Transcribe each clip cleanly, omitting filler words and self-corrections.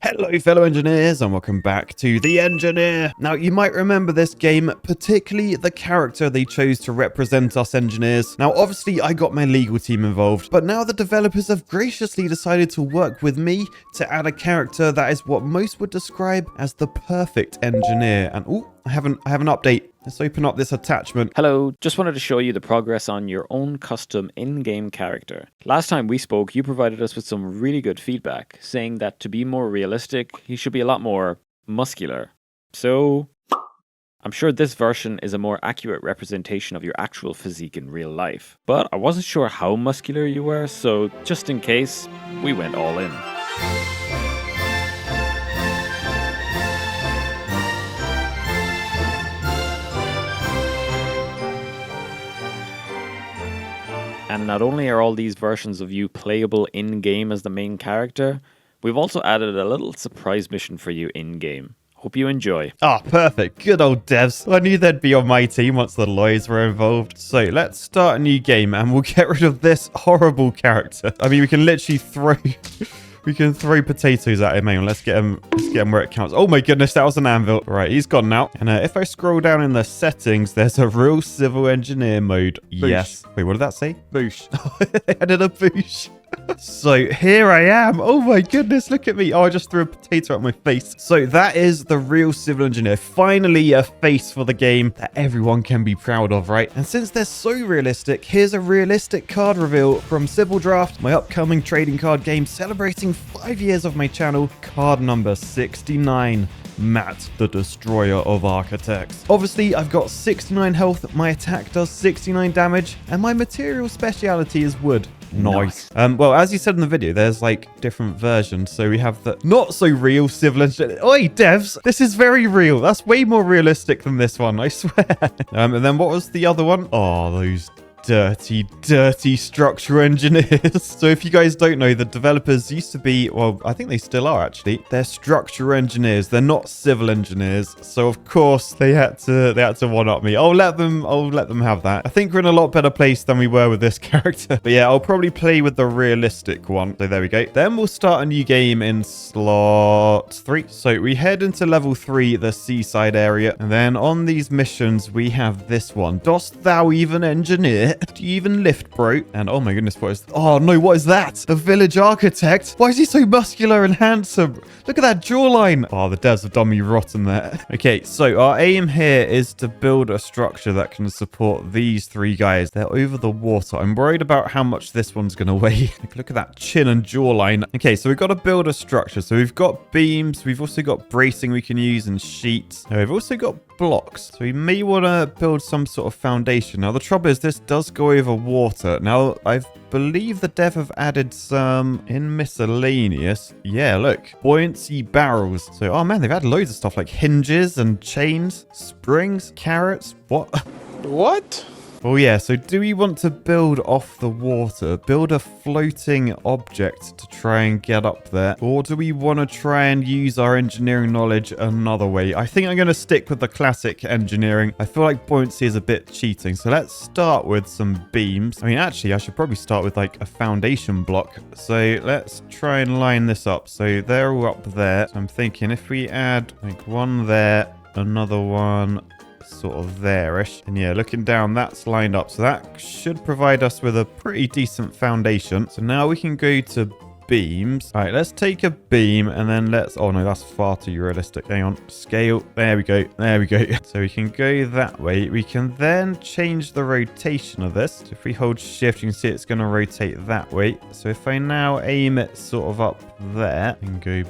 Hello fellow engineers and welcome back to the Engineer. Now you might remember this game, particularly the character they chose to represent us engineers. Now obviously I got my legal team involved, but now the developers have graciously decided to work with me to add a character that is what most would describe as the perfect engineer. And oh, I have an update. Let's open up this attachment. Hello, just wanted to show you the progress on your own custom in-game character. Last time we spoke, you provided us with some really good feedback, saying that to be more realistic, he should be a lot more muscular. So, I'm sure this version is a more accurate representation of your actual physique in real life. But I wasn't sure how muscular you were, so just in case, we went all in. And not only are all these versions of you playable in-game as the main character, we've also added a little surprise mission for you in-game. Hope you enjoy. Ah, perfect. Good old devs. I knew they'd be on my team once the lawyers were involved. So let's start a new game and we'll get rid of this horrible character. I mean, we can literally throw... We can throw potatoes at him. Hang on, let's get him where it counts. Oh my goodness, that was an anvil. Right, he's gone now. And if I scroll down in the settings, there's a real civil engineer mode. Boosh. Yes. Wait, what did that say? Boosh. They added a boosh. So here I am. Oh my goodness, look at me. Oh, I just threw a potato at my face. So that is the real civil engineer. Finally a face for the game that everyone can be proud of, right? And since they're so realistic, here's a realistic card reveal from Civil Draft, my upcoming trading card game celebrating 5 years of my channel. Card number 69. Matt, the Destroyer of Architects. Obviously, I've got 69 health, my attack does 69 damage, and my material speciality is wood. Nice. Well, as you said in the video, there's like different versions. So we have the not so real civil engineer. Oi, devs, this is very real. That's way more realistic than this one, I swear. And then what was the other one? Oh, those dirty structural engineers. So if you guys don't know, the developers used to be, well, I think they still are actually. They're structural engineers. They're not civil engineers. So of course they had to one up me. I'll let them have that. I think we're in a lot better place than we were with this character. But yeah, I'll probably play with the realistic one. So there we go. Then we'll start a new game in slot 3. So we head into level 3, the Seaside area. And then on these missions, we have this one. Dost thou even engineer? Do you even lift, bro? And oh my goodness, what is... Oh no, what is that? The village architect? Why is he so muscular and handsome? Look at that jawline. Oh, the devs have done me rotten there. Okay, so our aim here is to build a structure that can support these 3 guys. They're over the water. I'm worried about how much this one's going to weigh. Look at that chin and jawline. Okay, so we've got to build a structure. So we've got beams. We've also got bracing we can use and sheets. And we've also got blocks. So we may want to build some sort of foundation. Now, the trouble is this does go over water. Now, I believe the dev have added some in miscellaneous. Yeah, look. Buoyancy barrels. So, oh man, they've added loads of stuff like hinges and chains, springs, carrots. What? What? Oh yeah, so do we want to build off the water? Build a floating object to try and get up there? Or do we want to try and use our engineering knowledge another way? I think I'm going to stick with the classic engineering. I feel like buoyancy is a bit cheating. So let's start with some beams. I mean, actually, I should probably start with like a foundation block. So let's try and line this up. So they're all up there. So I'm thinking if we add like one there, another one sort of there-ish. And yeah, looking down, that's lined up. So that should provide us with a pretty decent foundation. So now we can go to beams. All right, let's take a beam and then let's... Oh no, that's far too realistic. Hang on. Scale. There we go. There we go. So we can go that way. We can then change the rotation of this. So if we hold shift, you can see it's going to rotate that way. So if I now aim it sort of up there and go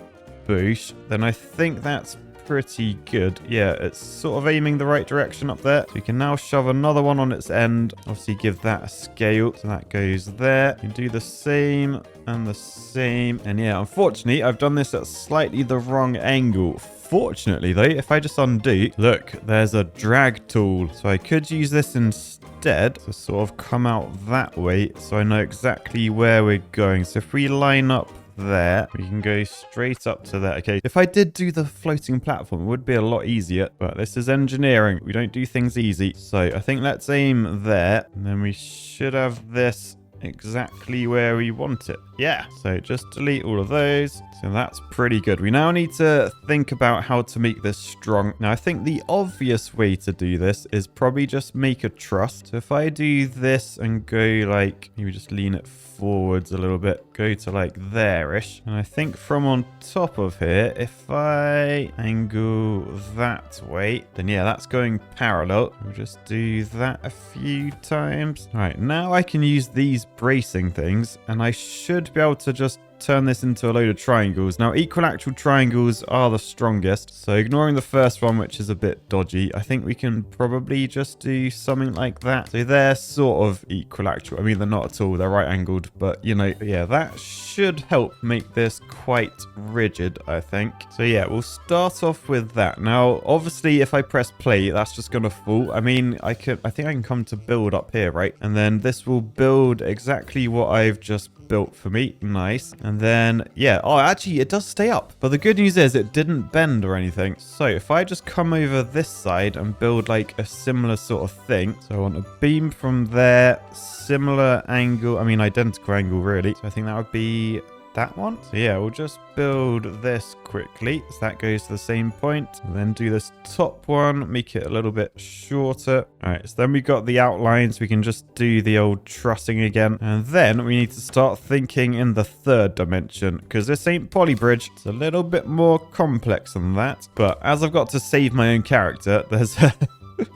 boosh, then I think that's pretty good. Yeah, it's sort of aiming the right direction up there. So we can now shove another one on its end. Obviously give that a scale. So that goes there. You can do the same and the same. And yeah, unfortunately, I've done this at slightly the wrong angle. Fortunately though, if I just undo, look, there's a drag tool. So I could use this instead to sort of come out that way. So I know exactly where we're going. So if we line up there, we can go straight up to there. Okay, if I did do the floating platform, it would be a lot easier, but this is engineering. We don't do things easy. So I think let's aim there, and then we should have this exactly where we want it. Yeah, so just delete all of those. So that's pretty good. We now need to think about how to make this strong. Now, I think the obvious way to do this is probably just make a truss. So if I do this and go like, maybe just lean it forwards a little bit, go to like there-ish. And I think from on top of here, if I angle that way, then yeah, that's going parallel. We'll just do that a few times. All right, now I can use these bracing things and I should be able to just turn this into a load of triangles. Now, equilateral triangles are the strongest. So ignoring the first one, which is a bit dodgy, I think we can probably just do something like that. So they're sort of equilateral. I mean, they're not at all. They're right angled. But, you know, yeah, that should help make this quite rigid, I think. So yeah, we'll start off with that. Now, obviously, if I press play, that's just going to fall. I mean, I think I can come to build up here, right? And then this will build exactly what I've just built for me. Nice. And then, yeah. Oh, actually, it does stay up. But the good news is it didn't bend or anything. So if I just come over this side and build like a similar sort of thing. So I want a beam from there, similar angle. I mean, identical angle, really. So I think that would be that one. So yeah, we'll just build this quickly. So that goes to the same point. And then do this top one, make it a little bit shorter. All right, so then we got the outlines. We can just do the old trussing again. And then we need to start thinking in the third dimension because this ain't Polybridge. It's a little bit more complex than that. But as I've got to save my own character, there's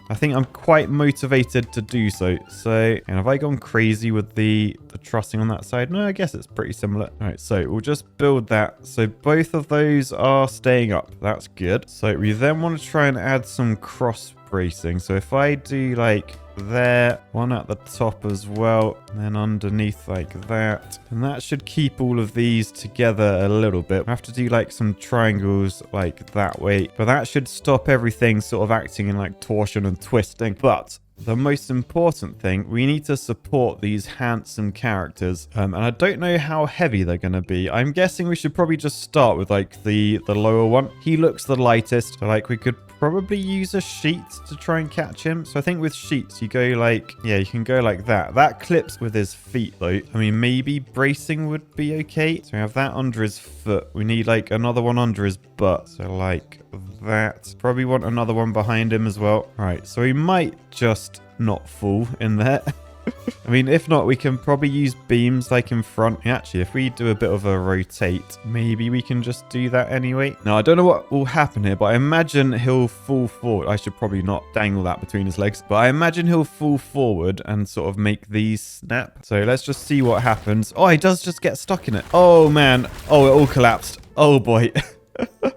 I think I'm quite motivated to do so. So, and have I gone crazy with the trussing on that side? No, I guess it's pretty similar. All right, so we'll just build that. So both of those are staying up. That's good. So we then want to try and add some cross bracing. So if I do like there, one at the top as well, and then underneath like that, and that should keep all of these together a little bit. I have to do like some triangles like that way, but that should stop everything sort of acting in like torsion and twisting. But the most important thing, we need to support these handsome characters. And I don't know how heavy they're going to be. I'm guessing we should probably just start with like the lower one. He looks the lightest. So like we could probably use a sheet to try and catch him. So I think with sheets, you go like, yeah, you can go like that. That clips with his feet though. I mean, maybe bracing would be okay. So we have that under his foot. We need like another one under his butt. So like that. Probably want another one behind him as well. All right, so we might just not fall in there. I mean, if not, we can probably use beams like in front. Actually, if we do a bit of a rotate, maybe we can just do that anyway. Now, I don't know what will happen here, but I imagine he'll fall forward. I should probably not dangle that between his legs, but I imagine he'll fall forward and sort of make these snap. So let's just see what happens. Oh, he does just get stuck in it. Oh, man. Oh, it all collapsed. Oh, boy.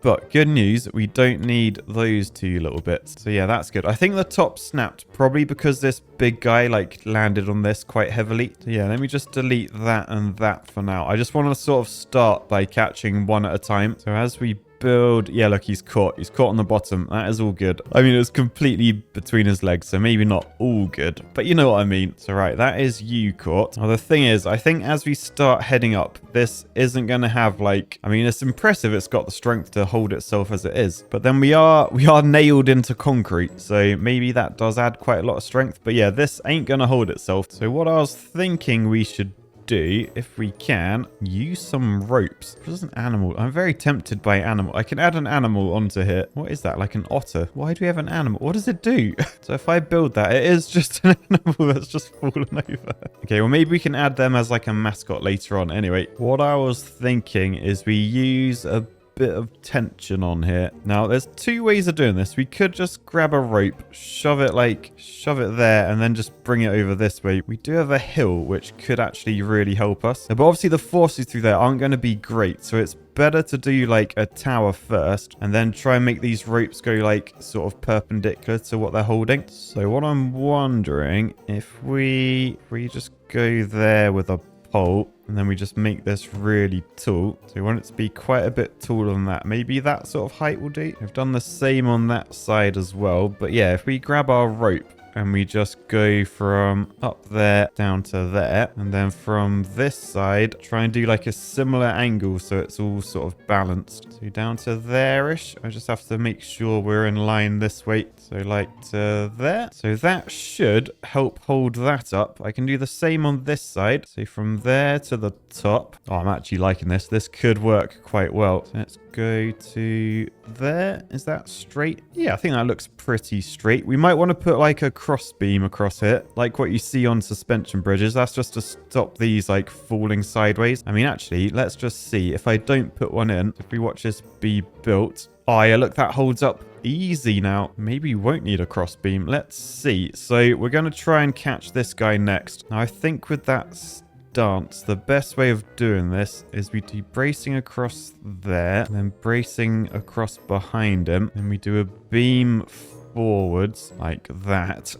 But good news, we don't need those two little bits. So yeah, that's good. I think the top snapped probably because this big guy like landed on this quite heavily. So yeah, let me just delete that and that for now. I just want to sort of start by catching one at a time. So as we build, yeah, look, he's caught on the bottom. That is all good. I mean, it was completely between his legs, so maybe not all good, but you know what I mean. So right, that is you caught. Now the thing is, I think as we start heading up, this isn't going to have like, I mean, it's impressive it's got the strength to hold itself as it is, but then we are nailed into concrete, so maybe that does add quite a lot of strength. But yeah, this ain't going to hold itself. So what I was thinking we should do, if we can, use some ropes. What is an animal? I'm very tempted by animal. I can add an animal onto here. What is that? Like an otter? Why do we have an animal? What does it do? So if I build that, it is just an animal that's just fallen over. Okay, well, maybe we can add them as like a mascot later on. Anyway, what I was thinking is we use a bit of tension on here. Now, there's two ways of doing this. We could just grab a rope, shove it there, and then just bring it over this way. We do have a hill, which could actually really help us. But obviously, the forces through there aren't going to be great, so it's better to do like a tower first and then try and make these ropes go like sort of perpendicular to what they're holding. So what I'm wondering, if we just go there with a pole, and then we just make this really tall. So we want it to be quite a bit taller than that. Maybe that sort of height will do. We've done the same on that side as well. But yeah, if we grab our rope and we just go from up there down to there. And then from this side, try and do like a similar angle so it's all sort of balanced. So down to there-ish. I just have to make sure we're in line this way. So like to there. So that should help hold that up. I can do the same on this side. So from there to the top. Oh, I'm actually liking this. This could work quite well. So let's go to there. Is that straight? Yeah, I think that looks pretty straight. We might want to put like a cross beam across here, like what you see on suspension bridges. That's just to stop these like falling sideways. I mean, actually, let's just see. If I don't put one in, if we watch this be built. Oh yeah, look, that holds up easy now. Maybe you won't need a cross beam. Let's see. So we're going to try and catch this guy next. Now, I think with that stance, the best way of doing this is we do bracing across there, and then bracing across behind him, and we do a beam forwards like that.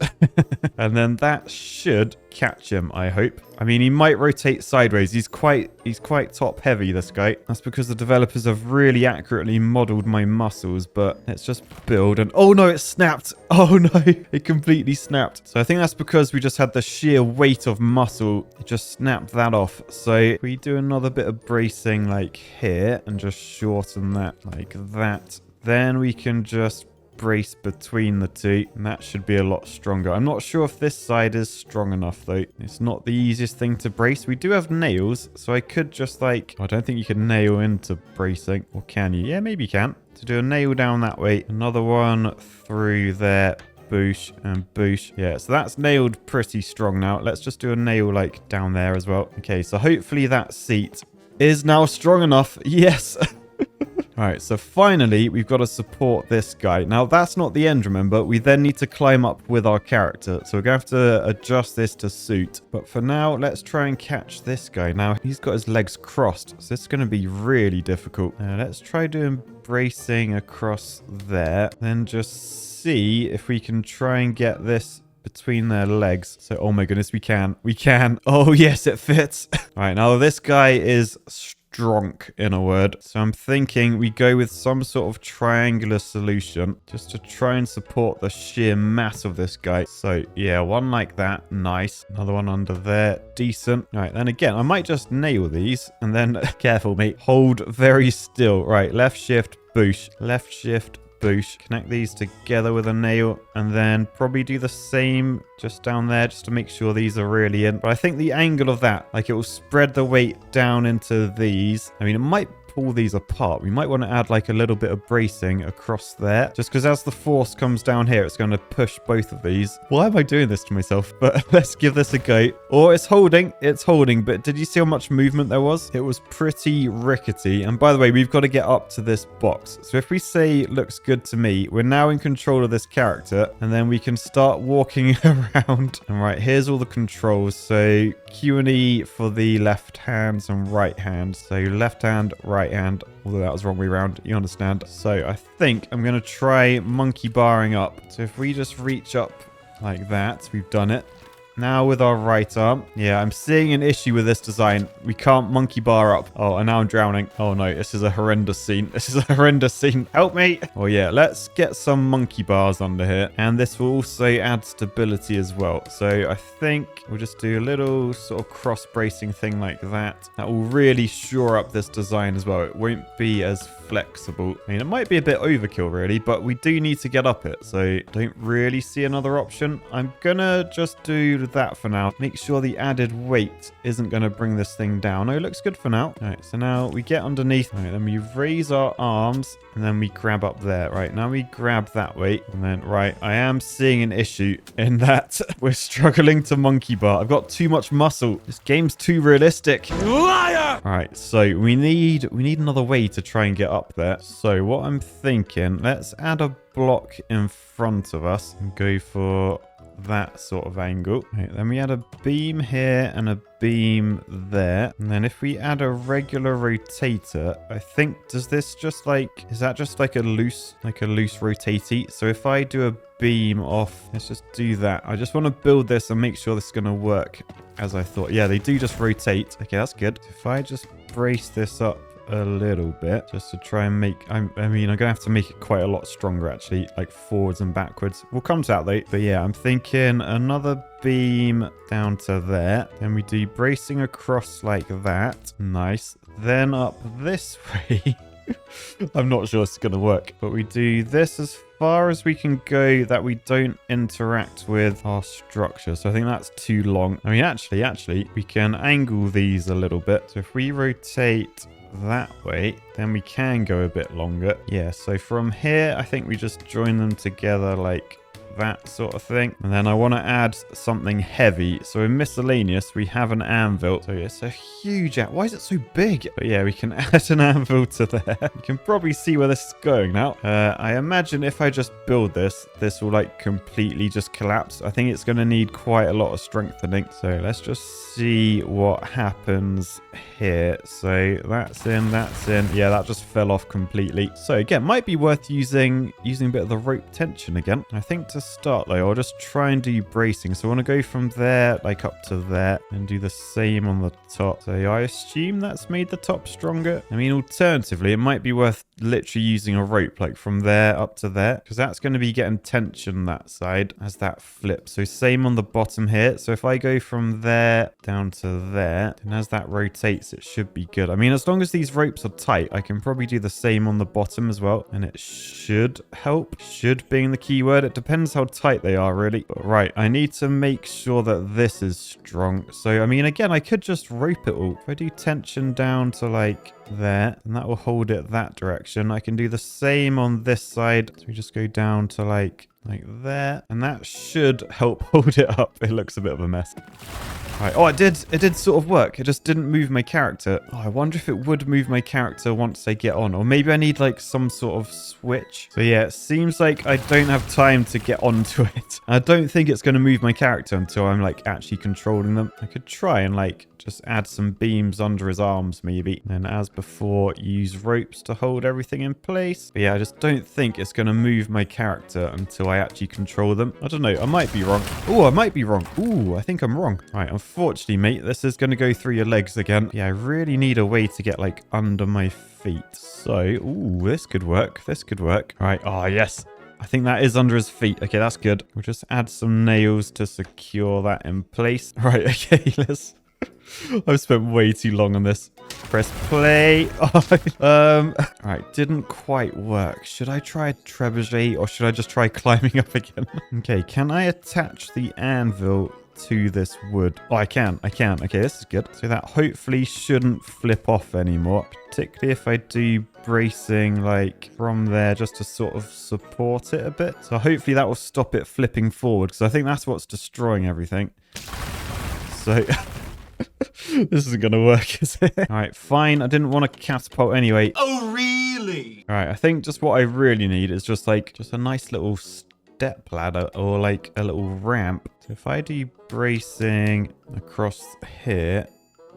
And then that should catch him, I hope. I mean, he might rotate sideways. He's quite top heavy, this guy. That's because the developers have really accurately modeled my muscles, but let's just build and oh no, it snapped. Oh no, it completely snapped. So I think that's because we just had the sheer weight of muscle. It just snapped that off. So if we do another bit of bracing like here and just shorten that like that, then we can just brace between the two, and that should be a lot stronger. I'm not sure if this side is strong enough though. It's not the easiest thing to brace. We do have nails, so I could just like, I don't think you can nail into bracing, or can you? Yeah, maybe you can. To do a nail down that way, another one through there, boosh and boosh. Yeah, so that's nailed pretty strong now. Let's just do a nail like down there as well. Okay, so hopefully that seat is now strong enough. Yes. Alright, so finally, we've got to support this guy. Now, that's not the end, remember? We then need to climb up with our character. So we're going to have to adjust this to suit. But for now, let's try and catch this guy. Now, he's got his legs crossed, so this is going to be really difficult. Let's try doing bracing across there. Then just see if we can try and get this between their legs. So, oh my goodness, we can. We can. Oh, yes, it fits. Alright, now this guy is drunk, in a word. So I'm thinking we go with some sort of triangular solution just to try and support the sheer mass of this guy. So yeah, one like that. Nice. Another one under there. Decent. All right, then again, I might just nail these and then careful, mate. Hold very still. Right, left shift, boosh. Left shift, boosh. Connect these together with a nail and then probably do the same just down there just to make sure these are really in. But I think the angle of that, like it will spread the weight down into these. I mean, it might pull these apart. We might want to add like a little bit of bracing across there, just because as the force comes down here, it's going to push both of these. Why am I doing this to myself? But let's give this a go. Oh, it's holding, but did you see how much movement there was? It was pretty rickety. And by the way, we've got to get up to this box. So if we say looks good to me, we're now in control of this character, and then we can start walking around. And right, here's all the controls. So Q and E for the left hands and right hand. So left hand, right hand, although that was the wrong way around, you understand. So I think I'm going to try monkey barring up. So if we just reach up like that, we've done it. Now with our right arm. Yeah, I'm seeing an issue with this design. We can't monkey bar up. Oh, and now I'm drowning. Oh no, this is a horrendous scene. This is a horrendous scene. Help me. Oh yeah, let's get some monkey bars under here. And this will also add stability as well. So I think we'll just do a little sort of cross bracing thing like that. That will really shore up this design as well. It won't be as flexible. I mean, it might be a bit overkill really, but we do need to get up it. So don't really see another option. I'm gonna just do that for now. Make sure the added weight isn't going to bring this thing down. Oh, it looks good for now. All right, so now we get underneath. All right, then we raise our arms and then we grab up there. Right, now we grab that weight and then, right, I am seeing an issue in that we're struggling to monkey bar. I've got too much muscle. This game's too realistic. Liar! All right, so we need another way to try and get up there. So what I'm thinking, let's add a block in front of us and go for that sort of angle. Right, then we add a beam here and a beam there. And then if we add a regular rotator, I think, does this just like, is that just like a loose rotatey? So if I do a beam off, let's just do that. I just want to build this and make sure this is going to work as I thought. Yeah, they do just rotate. Okay, that's good. If I just brace this up a little bit just to try and make, I mean, I'm going to have to make it quite a lot stronger, actually, like forwards and backwards. We'll come to that, though. But yeah, I'm thinking another beam down to there. Then we do bracing across like that. Nice. Then up this way. I'm not sure it's going to work, but we do this as far as we can go that we don't interact with our structure. So I think that's too long. I mean, actually, we can angle these a little bit. So if we rotate that way, then we can go a bit longer. Yeah, so from here, I think we just join them together like that sort of thing. And then I want to add something heavy. So in miscellaneous, we have an anvil. So it's a huge... Why is it so big? But yeah, we can add an anvil to there. You can probably see where this is going now. I imagine if I just build this, this will like completely just collapse. I think it's going to need quite a lot of strengthening. So let's just see what happens here. So that's in, that's in. Yeah, that just fell off completely. So again, might be worth using a bit of the rope tension again. I think to start though, I'll just try and do bracing. So I want to go from there like up to there and do the same on the top. So I assume that's made the top stronger. I mean, alternatively, it might be worth literally using a rope like from there up to there, because that's going to be getting tension that side as that flips. So same on the bottom here. So if I go from there down to there, and as that rotates, it should be good. I mean, as long as these ropes are tight, I can probably do the same on the bottom as well, and it should help. Should being the key word. It depends how tight they are, really. But right, I need to make sure that this is strong. So I mean, again, I could just rope it all. If I do tension down to like there, and that will hold it that direction. I can do the same on this side. So we just go down to like there, and that should help hold it up. It looks a bit of a mess. Right. Oh, it did sort of work. It just didn't move my character. Oh, I wonder if it would move my character once I get on, or maybe I need like some sort of switch. So yeah, it seems like I don't have time to get onto it. I don't think it's going to move my character until I'm like actually controlling them. I could try and like just add some beams under his arms maybe. And as before, use ropes to hold everything in place. But yeah, I just don't think it's going to move my character until I actually control them. I don't know. I might be wrong. Oh, I might be wrong. Ooh, I think I'm wrong. Right, unfortunately, mate, this is going to go through your legs again. Yeah, I really need a way to get like under my feet. So, ooh, this could work. This could work. All right. Oh, yes. I think that is under his feet. Okay, that's good. We'll just add some nails to secure that in place. Right, okay, let's... I've spent way too long on this. Press play. Alright, didn't quite work. Should I try trebuchet or should I just try climbing up again? Okay, can I attach the anvil to this wood? Oh, I can. Okay, this is good. So that hopefully shouldn't flip off anymore, particularly if I do bracing like from there just to sort of support it a bit. So hopefully that will stop it flipping forward, because I think that's what's destroying everything. So... this isn't gonna work, is it? All right, fine. I didn't want to catapult anyway. Oh, really? All right, I think just what I really need is just a nice little step ladder or like a little ramp. So if I do bracing across here,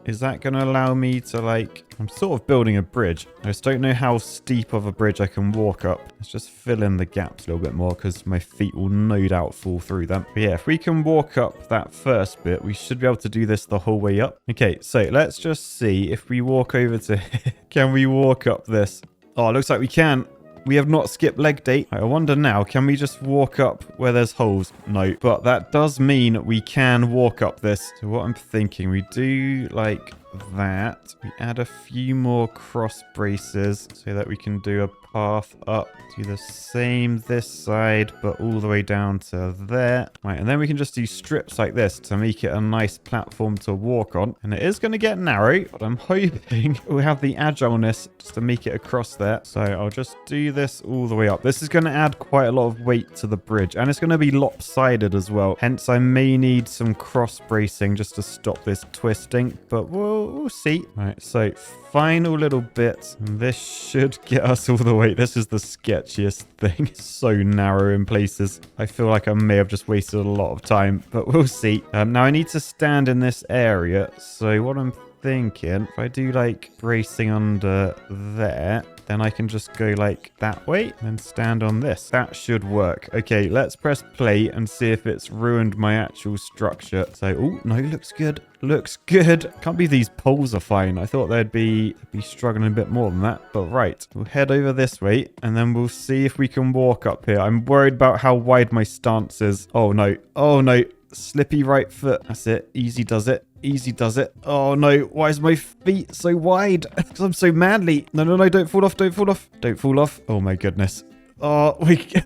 is that going to allow me to like... I'm sort of building a bridge. I just don't know how steep of a bridge I can walk up. Let's just fill in the gaps a little bit more because my feet will no doubt fall through them. But yeah, if we can walk up that first bit, we should be able to do this the whole way up. Okay, so let's just see if we walk over to here. Can we walk up this? Oh, it looks like we can. We have not skipped leg day. I wonder now, can we just walk up where there's holes? No, but that does mean we can walk up this. So what I'm thinking, we do like that. We add a few more cross braces so that we can do a path up. Do the same this side, but all the way down to there. Right, and then we can just do strips like this to make it a nice platform to walk on. And it is going to get narrow, but I'm hoping we'll have the agileness just to make it across there. So I'll just do this all the way up. This is going to add quite a lot of weight to the bridge, and it's going to be lopsided as well. Hence, I may need some cross bracing just to stop this twisting, but we'll see. Right, so final little bit. And this should get us all the way. This is the sketchiest thing. It's so narrow in places. I feel like I may have just wasted a lot of time, but we'll see. Now I need to stand in this area. So what I'm thinking, if I do like bracing under there, then I can just go like that way and stand on this. That should work. Okay, let's press play and see if it's ruined my actual structure. So, oh, no, looks good. Looks good. Can't believe these poles are fine. I thought they'd be struggling a bit more than that. But right, we'll head over this way and then we'll see if we can walk up here. I'm worried about how wide my stance is. Oh, no. Oh, no. Slippy right foot. That's it. Easy does it. Easy does it. Oh no, why is my feet so wide? Because I'm so manly. No, no, no, don't fall off, don't fall off. Don't fall off. Oh my goodness. Oh,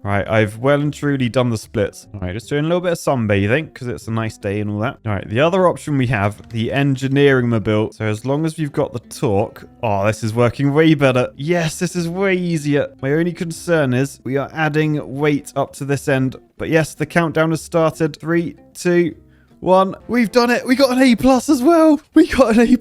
right, I've well and truly done the splits. All right, just doing a little bit of sunbathing because it's a nice day and all that. All right, the other option we have, the engineering mobile. So as long as we've got the torque, oh, this is working way better. Yes, this is way easier. My only concern is we are adding weight up to this end. But yes, the countdown has started. 3, 2, 1. We've done it. We got an A+ as well. We got an A+. You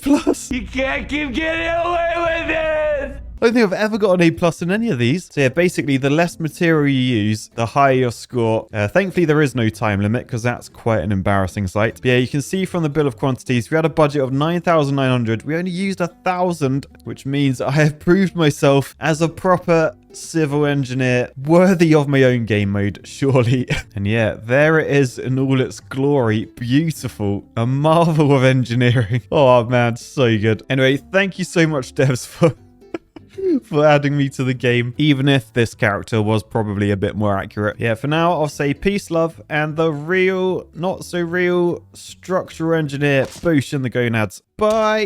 can't keep getting away with it! I don't think I've ever got an A+ in any of these. So yeah, basically, the less material you use, the higher your score. Thankfully, there is no time limit because that's quite an embarrassing sight. But yeah, you can see from the bill of quantities, we had a budget of 9,900. We only used 1,000, which means I have proved myself as a proper civil engineer worthy of my own game mode, surely. And yeah, there it is in all its glory. Beautiful. A marvel of engineering. Oh man, so good. Anyway, thank you so much, devs, for adding me to the game, even if this character was probably a bit more accurate. Yeah, for now, I'll say peace, love, and the real, not so real structural engineer, boosh in the gonads. Bye!